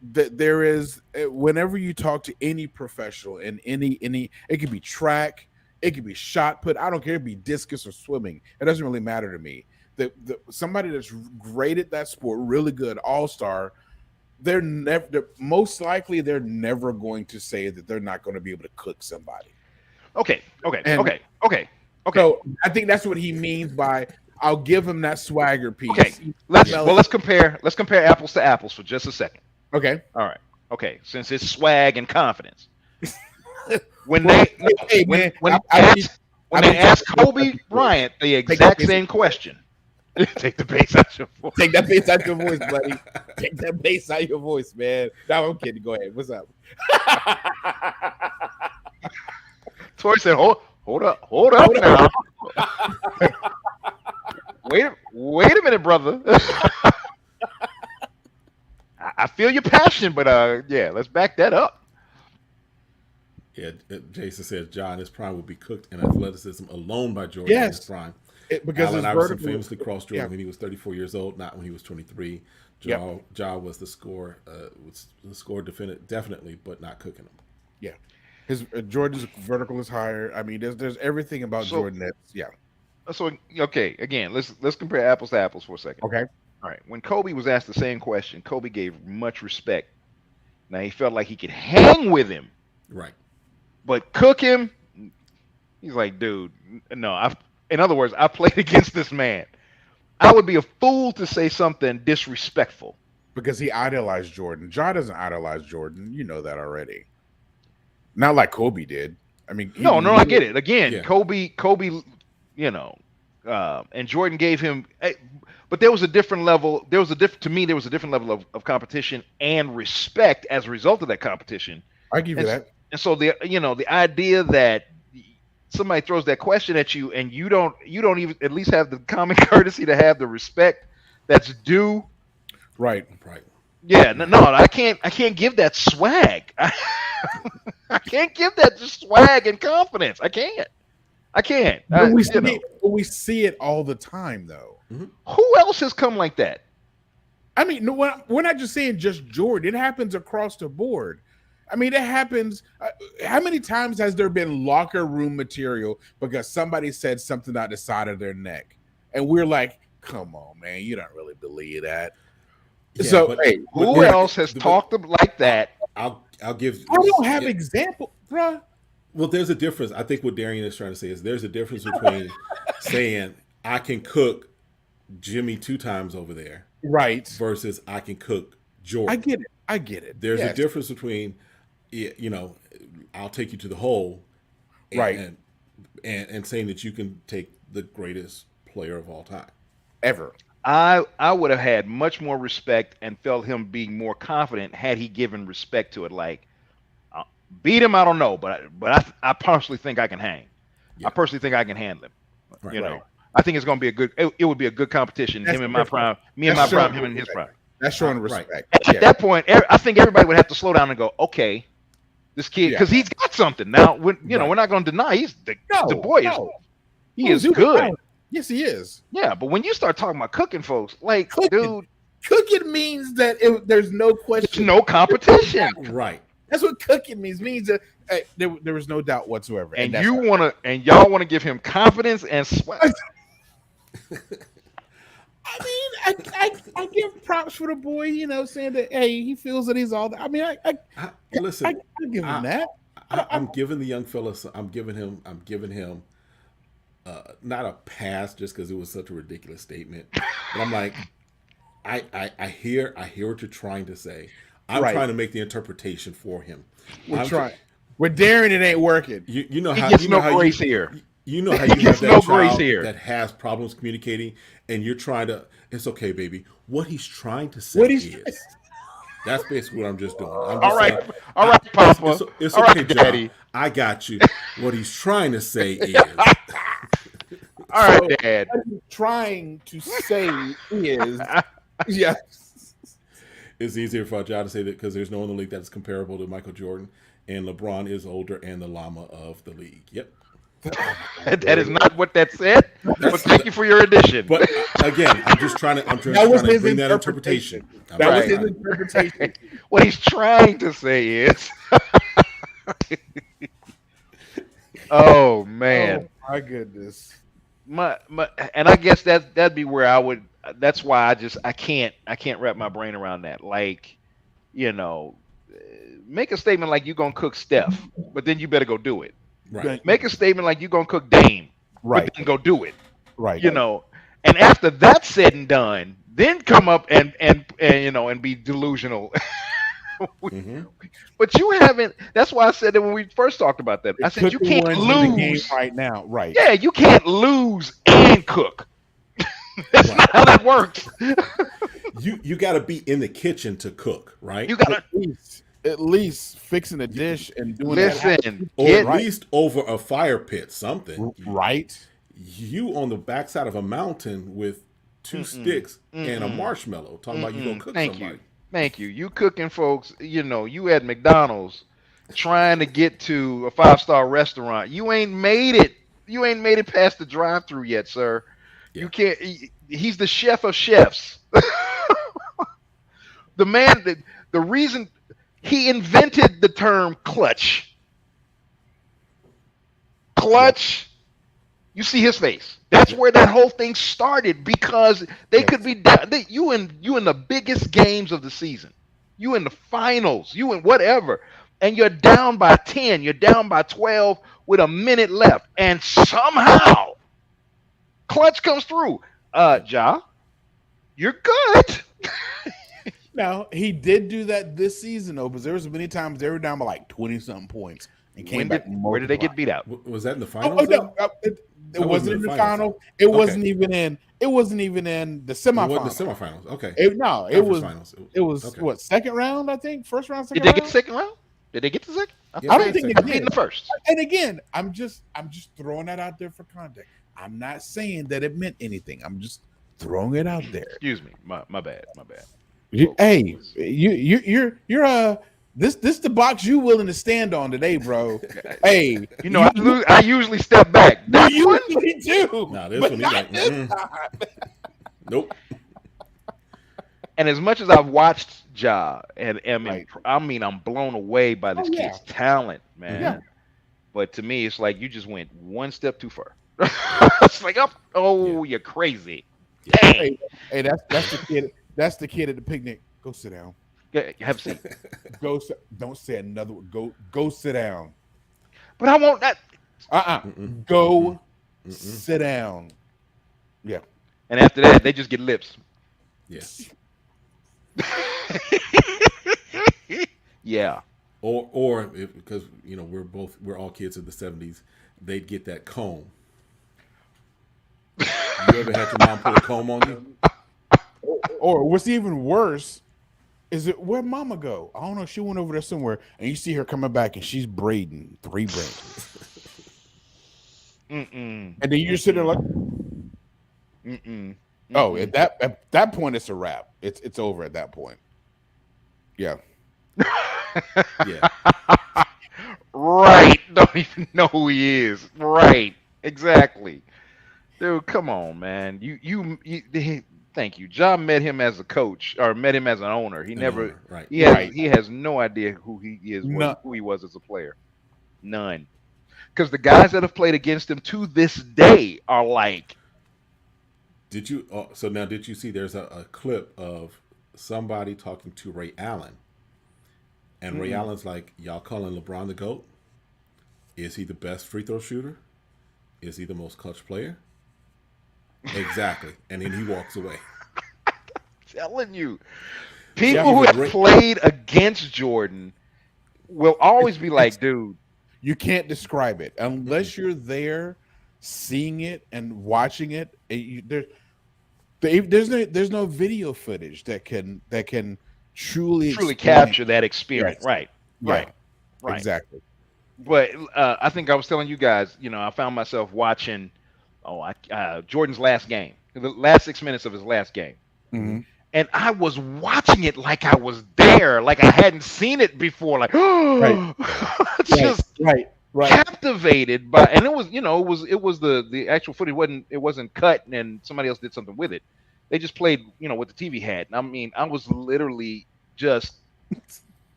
there is whenever you talk to any professional in any it could be track, it could be shot put. I don't care. It could be discus or swimming. It doesn't really matter to me. The somebody that's great at that sport, really good, all star. They're most likely they're never going to say that they're not going to be able to cook somebody. Okay. And So So I think that's what he means by I'll give him that swagger piece. okay. Let's compare apples to apples for just a second. Okay. All right. Okay. Since it's swag and confidence. When Well, they hey, when man, when I they mean, ask Kobe Bryant the exact the same question. Take the bass out your voice. Take that bass out your voice, buddy. Take that bass out your voice, man. No, I'm kidding. Go ahead. What's up? Tori said, hold up now. wait a minute, brother. I feel your passion, but yeah, let's back that up. Yeah, Jason says John, his prime would be cooked in athleticism alone by Jordan in his Yes, prime. because Allen his Iverson vertical. famously crossed Jordan Yeah. when he was 34 years old, not when he was 23. Yep. Ja was the score, definitely, but not cooking him. Yeah, his Jordan's vertical is higher. I mean, there's everything about So- Jordan that's So okay, again, let's compare apples to apples for a second. okay. All right. When Kobe was asked the same question, Kobe gave much respect. Now he felt like he could hang with him, Right. but cook him. He's like, dude, no. In other words, I played against this man. I would be a fool to say something disrespectful. Because he idolized Jordan. Ja doesn't idolize Jordan. You know that already. Not like Kobe did. I mean, No, I get it. Again, Yeah. Kobe, and Jordan gave him, but there was a different level. There was a different level of competition and respect as a result of that competition. I give you that. And so the idea that somebody throws that question at you and you don't even at least have the common courtesy to have the respect that's due. Right. Right. Yeah, no, I can't give that swag. I can't give that just swag and confidence. I can't. But we see it all the time, though. Who else has come like that? I mean, no, we're not just saying just Jordan. It happens across the board. I mean, it happens. How many times has there been locker room material because somebody said something out the side of their neck, and we're like, "Come on, man, you don't really believe that." Yeah, So, but- hey, Who else has talked like that? I'll give. I don't have yeah. example, bruh. Well, there's a difference. I think what Darian is trying to say is there's a difference between saying I can cook Jimmy 2 times over there Right. versus I can cook Jordan. I get it. There's Yes. a difference between, I'll take you to the hole, and, Right. and saying that you can take the greatest player of all time. Ever. I would have had much more respect and felt him being more confident had he given respect to it. Like uh, beat him, I don't know, but I personally think I can hang. I Yeah. personally think I can handle him. Right. You know, I think it's going to be a good. It would be a good competition. That's him in my different. prime, me in That's my prime, showing him in his respect. prime. That's showing Right. respect. At that point, I think everybody would have to slow down and go, okay, this kid, Yeah. because he's got something. Now, you know, Right. we're not going to deny the No, boy is no. he Oh, is he was good. fine. Yes, he is. Yeah, but when you start talking about cooking, folks, like, Cooking. dude, Cooking means that there's no there's question. no competition. Right. That's what cooking means. Means that there was no doubt whatsoever. And that's you how- want to, and y'all want to give him confidence and sweat. I mean, I give props for the boy. You know, saying that hey, he feels that he's all. I mean, Listen, I give him that. I'm giving the young fella. I'm giving him. Not a pass just because it was such a ridiculous statement. But I'm like, I hear what you're trying to say. I'm Right. trying to make the interpretation for him. We're I'm trying. We're daring. It ain't working. You know He how gets you know no how grace you, here. You know how He you gets have that no grace child here. that has problems communicating, and you're trying to. It's okay, baby. What he's trying to say What he's is. That's basically what I'm just doing. I'm just All right, saying, all right, Papa. It's All okay, right, John. Daddy. I got you. What he's trying to say is. All right, So- Dad. what he's trying to say is yes. It's easier for John to say that because there's no one in the league that's comparable to Michael Jordan, and LeBron is older and the llama of the league. Yep. That is not what that said. But thank you for your addition. But again, I'm just trying to That was his bring that interpretation. interpretation. I'm That was just his trying- interpretation. What he's trying to say is, oh man, Oh my goodness. my and I guess that'd be where I would. That's why I can't wrap my brain around that. Like, you know, make a statement like you're gonna cook Steph, but then you better go do it. Right. Make a statement like you're gonna cook Dame, Right. but then go do it. Right. You know, and after that's said and done, then come up and you know and be delusional. Mhm. But you haven't. That's why I said that when we first talked about that. I said you Cooking can't ones in the game lose. right now. Right. Yeah, you can't lose and cook. That's Right. not how that works. You got to be in the kitchen to cook, right? You gotta At least fixing a dish and doing listen. or Get at least over a fire pit, something. that. Right. You on the backside of a mountain with two sticks and a marshmallow, talking about you gonna cook Thank somebody. you. Thank you. You cooking folks, you know, you at McDonald's trying to get to a 5-star restaurant. You ain't made it. You ain't made it past the drive-through yet, sir. Yeah. You can't he's the chef of chefs. The man that the reason he invented the term clutch. Clutch. You see his face. That's where that whole thing started because they could be down. You in the biggest games of the season. You in the finals. You in whatever, and you're down by 10. You're down by 12 with a minute left, and somehow clutch comes through. Ja, you're good. Now he did do that this season though, because there was many times they were down by like 20-something points and came back. Where did they get beat out? Was that in the Oh, finals? no, it That wasn't in the final. It Okay. wasn't even in. It wasn't even in the It wasn't semifinals. the semifinals. Okay. It Conference was. finals. It was Okay. what, second round? I think first round. Did Second they round? get the second round? Did they get the second? Yeah, I don't think they I did. beat in the first. And again, I'm just throwing that out there for context. I'm not saying that it meant anything. I'm just throwing it out there. Excuse me. My bad. My bad. Hey, you're this the box you willing to stand on today, bro. Hey, You know, I usually step back. That you one, usually do. Nah, this but one, he's not like, this mm-mm. time. Nope. and as much as I've watched Ja, and Right. I mean, I'm blown away by this Oh, yeah. kid's talent, man. Yeah. But to me, it's like you just went one step too far. It's like, you're crazy. Dang. Hey, that's the kid. That's the kid at the picnic. Go sit down. Have a seat. Don't say another word. Go sit down. But I won't. That. Mm-mm. Go Mm-mm. sit down. Yeah. And after that, they just get lips. Yes. Yeah. Or because we're all kids of the '70s, they'd get that comb. You ever had your mom put a comb on you? Or what's even worse is it where'd Mama go? I don't know. She went over there somewhere, and you see her coming back, and she's braiding 3 branches, Mm-mm. and then you're sitting there like, Mm-mm. oh, Mm-mm. at that point, it's a wrap. It's over at that point. Yeah. Yeah. Right. Don't even know who he is. Right. Exactly. Dude, come on, man. Thank you. John met him as a coach or met him as an owner. He An never owner, right? he has no idea who he is No, who he was as a player. None. Because the guys that have played against him to this day are like, Did you? So now, did you see? There's a clip of somebody talking to Ray Allen, and Ray Mm-mm. Allen's like, "Y'all calling LeBron the GOAT? Is he the best free throw shooter? Is he the most clutch player?" Exactly, and then he walks away. telling you, Yeah. people who Even have Ray, played against Jordan will always be like, It's dude, you can't describe it mm-mm, unless you're there, seeing it and watching it. There's no video footage that can truly truly explain. capture that experience. Yes. Right. Yeah. Right. Right. Exactly. But I think I was telling you guys, I found myself watching Jordan's last game, the last 6 minutes of his last game, mm-hmm. Hmm. and I was watching it like I was there, like I hadn't seen it before, like Right. Right. just Right. Right. captivated by. And it was, it was the actual footage wasn't cut, and somebody else did something with it. They just played, what the TV had. And I mean, I was literally just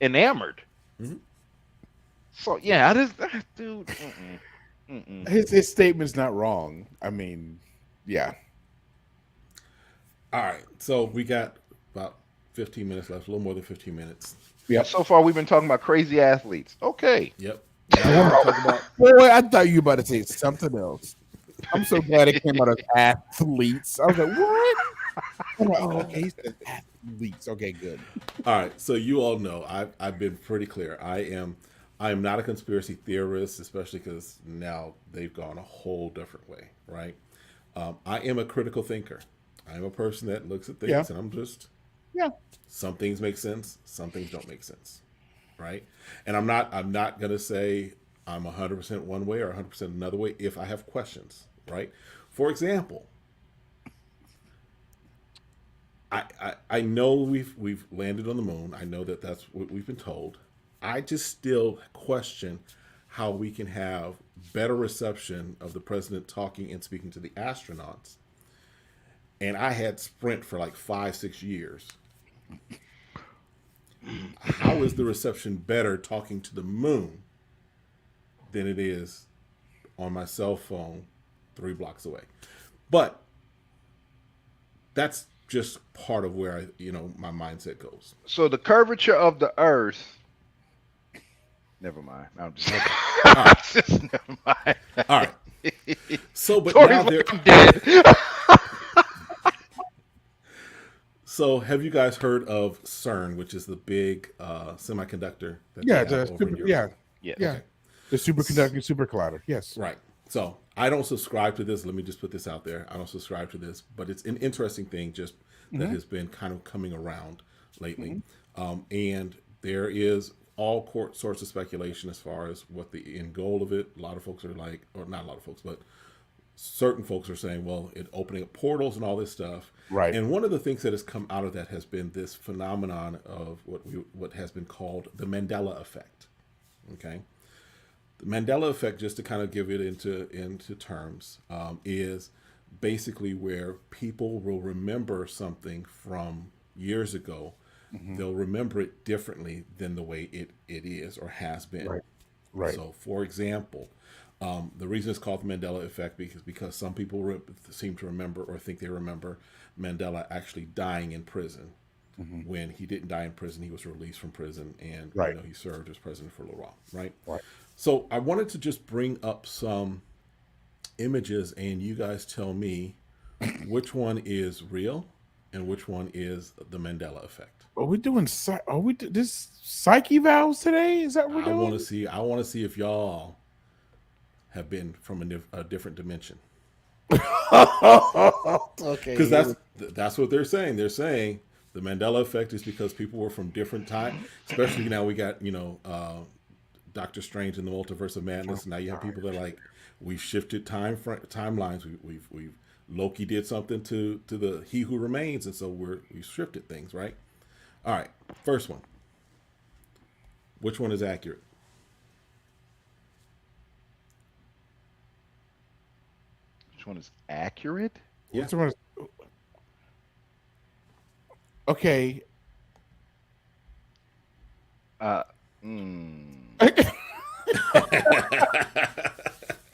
enamored. Mm-hmm. So yeah, dude. Mm-mm, mm-mm. His statement's not wrong. I mean, yeah. All right, so we got about 15 minutes left, a little more than 15 minutes. And Yep. so far, we've been talking about crazy athletes. Okay. Yep. Now we're going to talk about. Boy, I thought you were about to say something else. I'm so glad it came out of athletes. I was like, what? I'm like, oh, okay, he said athletes. Okay, good. All right, so you all know I've been pretty clear. I am not a conspiracy theorist, especially because now they've gone a whole different way, right? I am a critical thinker. I'm a person that looks at Yeah. things and I'm just Yeah. some things make sense, some things don't make sense, right? And I'm not gonna say I'm 100% one way or 100% another way if I have questions, right? For example, I know we've landed on the moon. I know that that's what we've been told. I just still question how we can have better reception of the president talking and speaking to the astronauts. And I had Sprint for like 5, 6 years. How is the reception better talking to the moon than it is on my cell phone 3 blocks away? But that's just part of where my mindset goes. So the curvature of the Earth. Never mind. I'm just. All right, just never mind. all right. So, but Tori's now like, I'm dead. So, have you guys heard of CERN, which is the big semiconductor that they Yeah. have over in Europe? Yeah. Yes. Yeah. Okay, The superconducting super collider. Yes. right. So, I don't subscribe to this. Let me just put this out there. I don't subscribe to this, but it's an interesting thing just that Hmm. has been kind of coming around lately. Hmm. And there is all sorts of speculation as far as what the end goal of it. A lot of folks are like, or not a lot of folks, but certain folks are saying, well, it opening up portals and all this stuff. Right. And one of the things that has come out of that has been this phenomenon of what has been called the Mandela effect. Okay, the Mandela effect, just to kind of give it into terms, is basically where people will remember something from years ago. Hmm. They'll remember it differently than the way it is or has been. Right. Right. So, for example, the reason it's called the Mandela effect because some people seem to remember or think they remember Mandela actually dying in prison. Hmm. When he didn't die in prison, he was released from prison, and Right. he served as president for a little while, right? Right. So I wanted to just bring up some images, and you guys tell me which one is real and which one is the Mandela effect. Are we doing? This psyche vows today? Is that what we're I doing? want to see. I want to see if y'all have been from a different dimension. Okay. Because that's what they're saying. They're saying the Mandela effect is because people were from different time. Especially now we got Doctor Strange in the Multiverse of Madness. Now you have people that are like we've shifted timelines. We've Loki did something to the He Who Remains, and so we've shifted things, right? All right, first one. Which one is accurate? Which one is accurate? Yeah. Which one is- Okay. Uh, mm,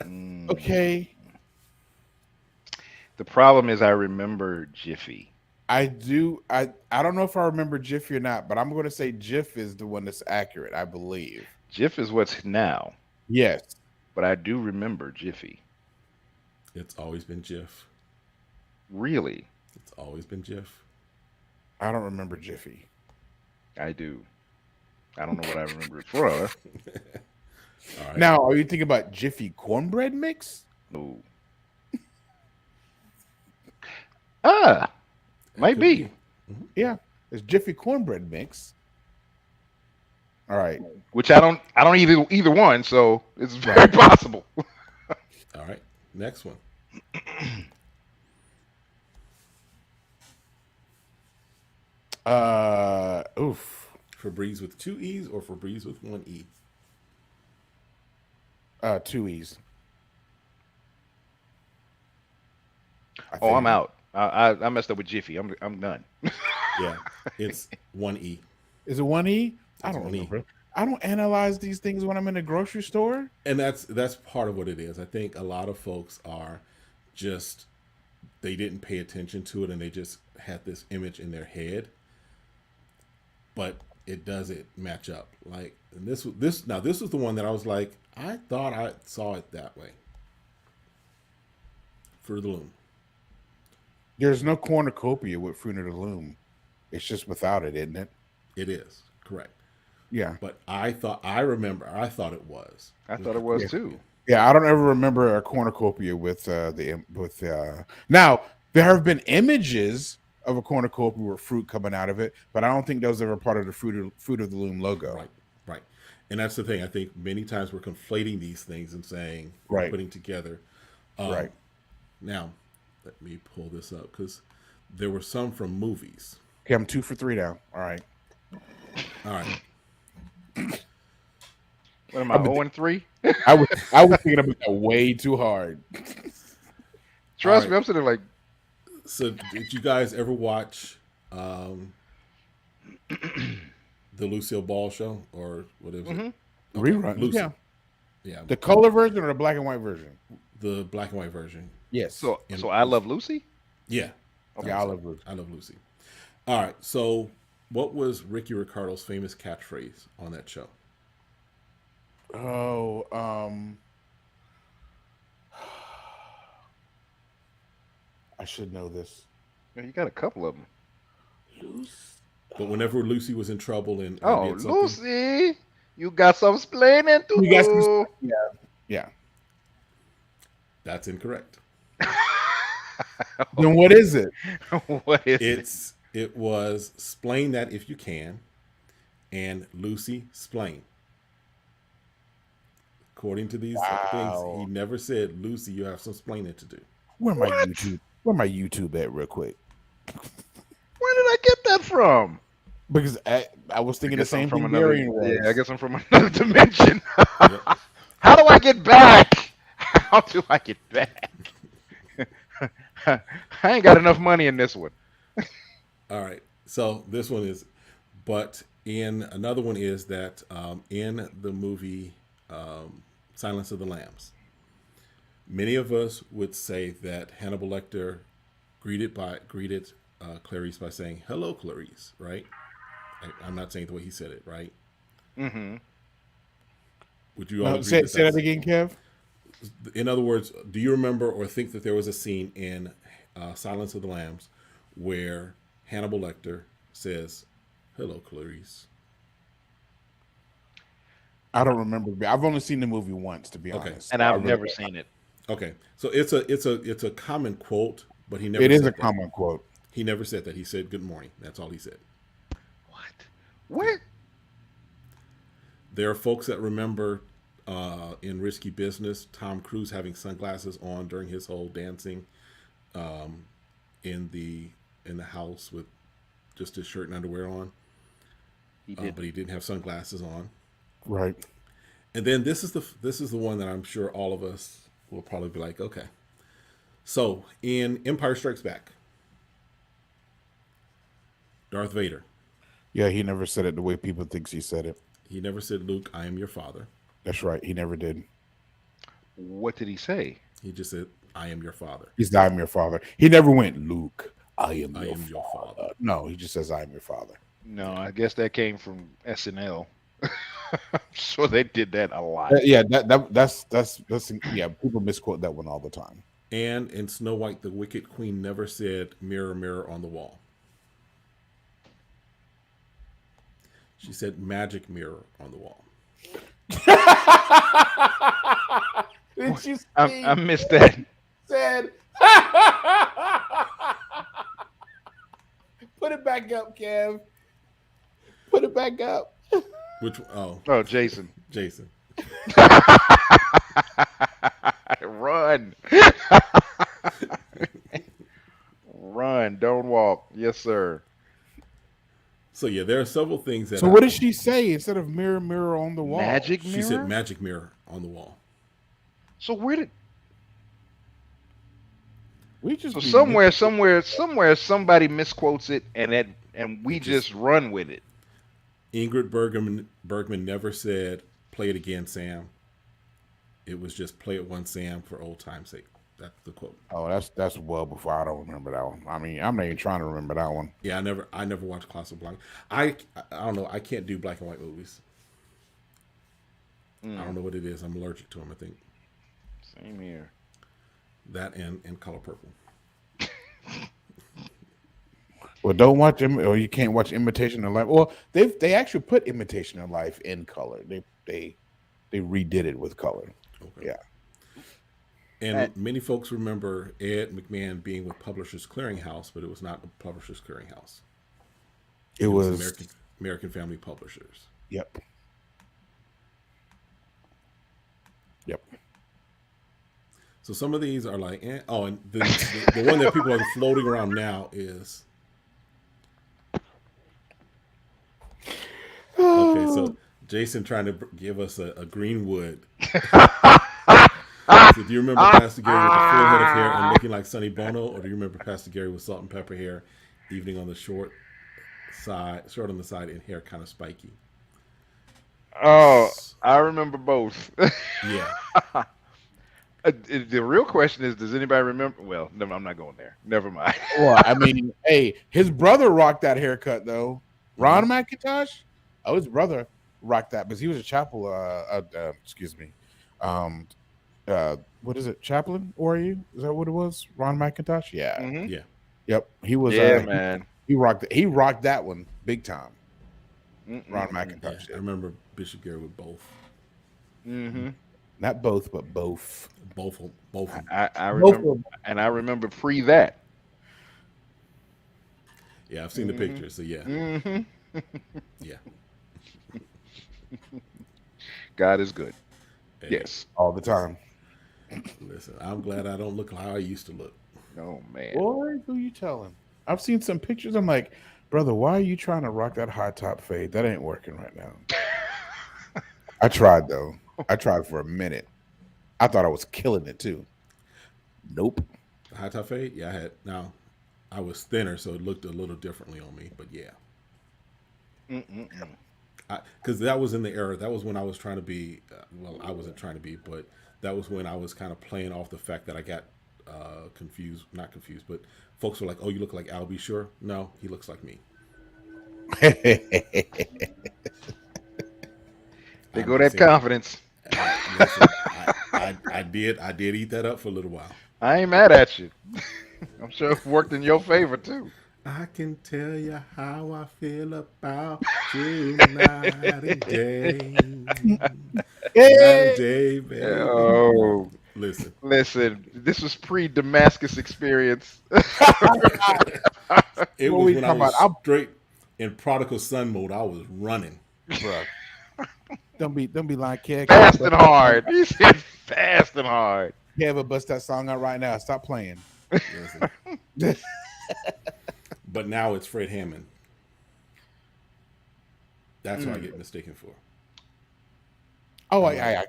mm. Okay. The problem is I remember Jiffy. I do. I don't know if I remember Jiffy or not, but I'm going to say Jiff is the one that's accurate. I believe. Jiff is what's now, Yes. but I do remember Jiffy. It's always been Jif. Really, It's always been Jif. I don't remember Jiffy. I do. I don't know what I remember it for. All right. Now, are you thinking about Jiffy cornbread mix? No. Ah, might Could be. Yeah, it's Jiffy cornbread mix. All right. Which I don't either one, so it's very possible. All right. Next one. Oof. Febreze with 2 E's or Febreze with 1 E? 2 E's. Oh, I'm out. I messed up with Jiffy. I'm done. Yeah. It's 1 E. Is it 1 E? I It's don't 1E. remember. I don't analyze these things when I'm in a grocery store. And that's part of what it is. I think a lot of folks are just they didn't pay attention to it and they just had this image in their head. But it doesn't match up. Like and this was the one that I was like, I thought I saw it that way. Fruit of the Loom. There's no cornucopia with Fruit of the Loom. It's just without it, isn't it? It is, correct. Yeah. But I thought it was. I thought it was too. Yeah, I don't ever remember a cornucopia with now there have been images of a cornucopia with fruit coming out of it, but I don't think those ever part of the Fruit of the Loom logo. Right. And that's the thing. I think many times we're conflating these things and saying Right. putting together. Right. Now, let me pull this up because there were some from movies. Okay, I'm 2 for 3 now. All right. All right. What am I, 0-3? I was thinking about that way too hard. Trust All me, right. I'm sitting like, So, did you guys ever watch the Lucille Ball show or whatever? Mhm. Rerun. Lucy. Yeah. The color version or the black and white version? The black and white version. Yes. so I Love Lucy? Yeah. Yeah, I love Lucy. I Love Lucy. All right. So, what was Ricky Ricardo's famous catchphrase on that show? Oh, I should know this. Yeah, you got a couple of them. But whenever Lucy was in trouble and Oh, did something, Lucy, you got some explaining to You got some- do. Yeah. that's incorrect. Then what is it? What is it? It was "Splain that if you can," and Lucy splain. According to these things, he never said, "Lucy, you have some splaining to do." Where my YouTube? Where my YouTube at? Real quick, Where did I get that from? because I was thinking the Guess I'm same from thing. another. Darian was. Yeah, I guess I'm from another dimension. Yep. How do I get back? How do I get back? I ain't got enough money in this one. All right. So this one is, but in another one is that in the movie Silence of the Lambs, many of us would say that Hannibal Lecter greeted Clarice by saying, "Hello, Clarice," right? I'm not saying the way he said it, right? Mm-hmm. Would you all agree Say that that's- again, Kev. In other words, do you remember or think that there was a scene in Silence of the Lambs where Hannibal Lecter says, "Hello, Clarice"? I don't remember. I've only seen the movie once, to be Okay. honest. And I I've really- never seen it. Okay, so it's a common quote, but he never It is a said that. common quote. He never said that. He said good morning. That's all he said. What? Yeah. Where? There are folks that remember in Risky Business Tom Cruise having sunglasses on during his whole dancing in the house with just his shirt and underwear on, He did. but he didn't have sunglasses on. Right. And then this is the one that I'm sure all of us will probably be like, okay. So in Empire Strikes Back, Darth Vader, Yeah, he never said it the way people thinks he said it. he never said, "Luke, I am your father." That's right. He never did. What did he say? He just said, "I am your father. He's I'm your father. He never went, Luke, I am, I your, am father. your father." No, he just says, I am your father. No, I guess that came from SNL. So they did that a lot. Yeah, that's yeah. People misquote that one all the time. And in Snow White, the Wicked Queen never said, "Mirror, mirror on the wall." She said, "Magic mirror on the wall." Did you see? I missed that. Said, put it back up, Kev. Put it back up. Which oh, Oh, Jason. Jason. Run. Run. Don't walk. Yes, sir. So yeah, there are several things that. So what did she say instead of mirror, mirror on the wall? Magic She mirror. said, "Magic mirror on the wall." So where did? We just So be somewhere, somebody misquotes it, and we just run with it. Ingrid Bergman never said, "Play it again, Sam." It was just, "Play it once, Sam, for old time's sake." That's the quote. Oh, that's well before. I don't remember that one. I mean, I'm not even trying to remember that one. Yeah, I never watched classic black. I don't know. I can't do black and white movies. I don't know what it is. I'm allergic to them. I think Same here. that and color purple. Well, don't watch them, or you can't watch Imitation of Life. Well, they actually put Imitation of Life in color. They redid it with color. Okay. Yeah. And many folks remember Ed McMahon being with Publishers Clearinghouse, but it was not the Publishers Clearinghouse. It was American Family Publishers. Yep. Yep. So some of these are like, oh, and the one that people are floating around now is. Okay, so Jason trying to give us a Greenwood. So do you remember Pastor Gary with a full head of hair and looking like Sonny Bono, or do you remember Pastor Gary with salt and pepper hair, evening on the short on the side, and hair kind of spiky? Oh, I remember both. Yeah. The real question is, does anybody remember? Well, I'm not going there. Never mind. Well, I mean, hey, his brother rocked that haircut though. Ron McIntosh. Oh, his brother rocked that because he was a chapel. Excuse me. What is it? Chaplain? Or are you? Is that what it was? Ron McIntosh? Yeah. Mhm. Yeah. Yep. He was. Yeah, man. He rocked it. He rocked that one big time. Mm-mm. Ron Yeah, McIntosh. I remember Bishop Gary with both. Mm-hmm. Not both, but both. Both of them. I Both remember, of them. and I remember pre that. Yeah, I've seen the pictures. So yeah. Mm-hmm. Yeah. God is good. Hey, Yes. All the time. Listen, I'm glad I don't look how I used to look. Oh man. Boy, who you telling? I've seen some pictures. I'm like, brother, why are you trying to rock that high top fade? That ain't working right now. I tried though. I tried for a minute. I thought I was killing it too. Nope. High top fade? Yeah, I had. Now, I was thinner, so it looked a little differently on me. But yeah, Mm-mm-mm. because that was in the era. That was when I was trying to be. Well, I wasn't trying to be, but that was when I was kind of playing off the fact that I got confused. Not confused, but folks were like, "Oh, you look like Al B. Sure." No, he looks like me. They go that confidence. Listen, I did eat that up for a little while. I ain't mad at you. I'm sure it worked in your favor too. I can tell you how I feel about you night and day. Night and day, baby. Oh, Listen, Listen, this was pre-Damascus experience. it What was we when I talking about? was straight in prodigal son mode. I was running. Bro, don't be lying, Kev. Fast and hard. He said fast and hard. Kev, bust that song out right now. Stop playing. Listen. But now it's Fred Hammond. That's what I get mistaken for. Oh, I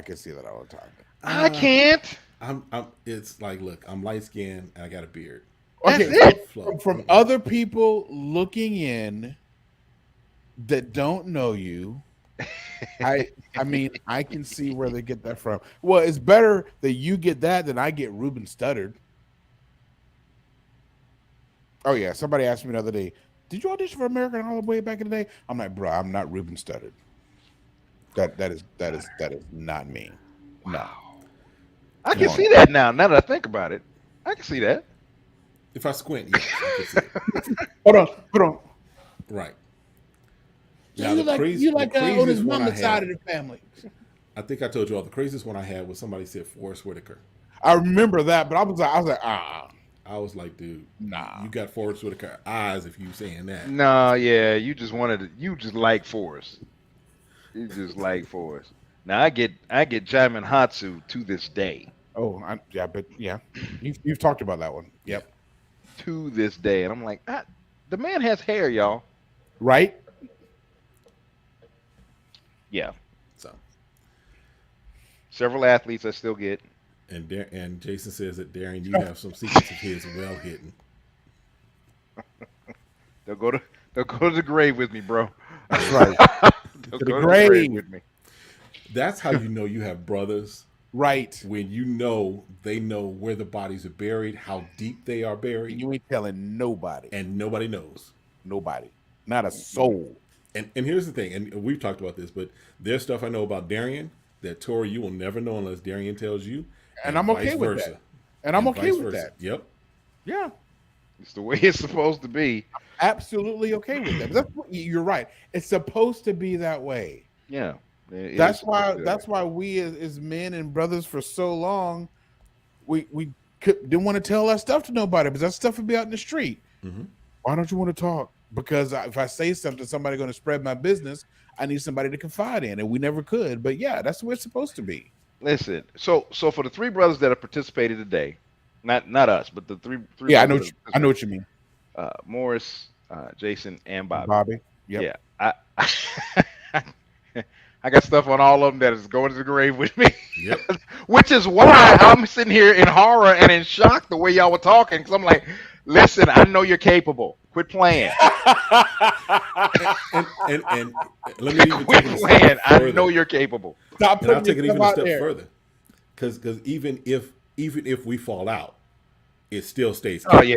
could see that all the time. I can't. I'm. It's like, look, I'm light skinned and I got a beard. Okay, That's so from other people looking in that don't know you, I mean, I can see where they get that from. Well, it's better that you get that than I get Ruben Studdard. Oh yeah, somebody asked me the other day, "Did you audition for American Idol way back in the day?" I'm like, bro, I'm not Ruben Studdard. That is not me. No. I can see that now. Now that I think about it, I can see that. If I squint, yes, I can see it. Hold on. Right. So Now, you the like craziest on his one I mama's side had, of the family. I think I told you all, the craziest one I had was somebody said Forrest Whitaker. I remember that, but I was like, I was like, dude, nah. you got Forrest Whitaker eyes if you saying that. No, yeah, you just like Forrest. You just like Forrest. Now I get Jaimin Hatsu to this day. Oh, you've talked about that one. Yep. To this day, and I'm like, the man has hair, y'all. Right. Yeah. So, Several athletes I still get. and Jason says that Darian, you have some secrets of his well hidden. They'll go to the grave with me, bro. That's right. They'll To go the to the grave grave. with me. That's how you know you have brothers. Right. When you know they know where the bodies are buried, how deep they are buried, You ain't telling nobody. and nobody knows. Nobody. Not a soul. And here's the thing, and we've talked about this, but there's stuff I know about Darian that Tori you will never know unless Darian tells you, And I'm okay with that. And I'm okay with that. Yep. Yeah. It's the way it's supposed to be. Absolutely okay with that. You're right. It's supposed to be that way. Yeah. That's why we as men and brothers for so long we didn't want to tell that stuff to nobody because that stuff would be out in the street. Mm-hmm. Why don't you want to talk? Because if I say something, somebody's going to spread my business. I need somebody to confide in, and we never could. But yeah, that's the way it's supposed to be. Listen, so for the three brothers that have participated today, not us, but the three. Yeah, brothers I know what you mean. Morris, Jason, and Bobby. Bobby. Yep. Yeah, I got stuff on all of them that is going to the grave with me. Yep. Which is why I'm sitting here in horror and in shock the way y'all were talking, because I'm like, listen, I know you're capable. Quit playing. and let me even Quit take it a playing. step I further. know you're capable. Stop And I'll putting take it yourself even a out step there. further, because even if we fall out, it still stays. Oh yeah.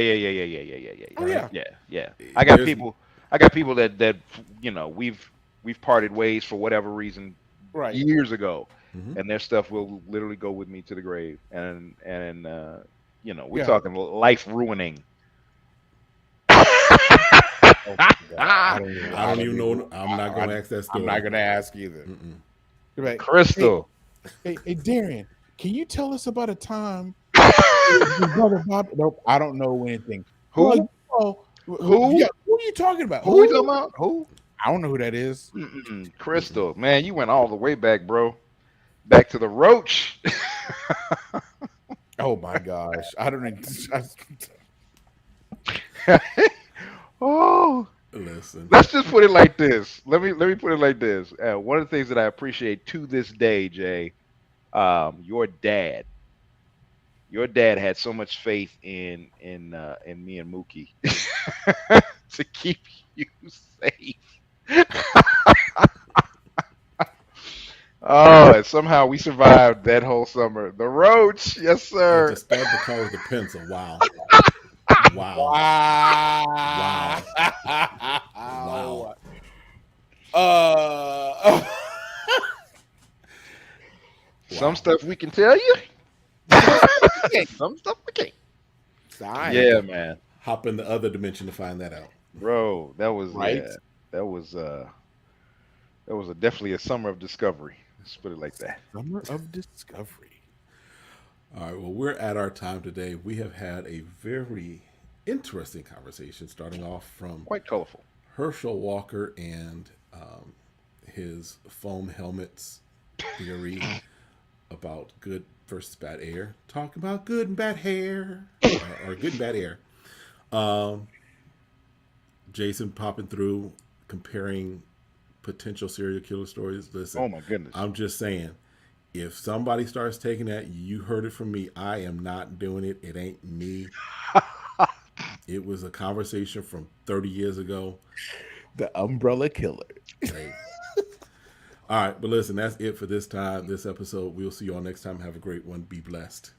Oh, yeah. Yeah. I got There's- people that we've parted ways for whatever reason Right. years ago, Mhm. and their stuff will literally go with me to the grave, and we're Yeah. talking life ruining. Oh, my God. I don't even know. I'm not going to ask that I'm story. not going to ask either. Mm-mm. You're like, Crystal. hey, Darian, can you tell us about a time? Your brother Bob? Nope, I don't know anything. Who? Who? Yeah, who are you talking about? Who we talking about? Who? I don't know who that is. Crystal. Man, you went all the way back, bro. Back to the roach. Oh my gosh, I don't know. Oh. Listen, Let's just put it like this. Let me put it like this. One of the things that I appreciate to this day, Jay, your dad had so much faith in me and Mookie to keep you safe. Oh, and somehow we survived that whole summer. The roach, yes, to sir. stab the car with a pencil. Wow. Wow. Wow. Wow. Some stuff we can tell you. Some stuff we can't. Sorry. Yeah, man. Hop in the other dimension to find that out. Bro, that was Right. that was definitely a summer of discovery. Let's put it like that. Summer of discovery. All right. Well, we're at our time today. We have had a very interesting conversation, starting off from Quite colorful. Herschel Walker and his foam helmets theory about good versus bad air, talking about good and bad hair, or good and bad air. Um, Jason popping through, comparing potential serial killer stories. Listen, Oh my goodness. I'm just saying, if somebody starts taking that, you heard it from me. I am not doing it. It ain't me. It was a conversation from 30 years ago. The umbrella killer. Hey. All right, but listen, that's it for this time, this episode. We'll see you all next time. Have a great one. Be blessed.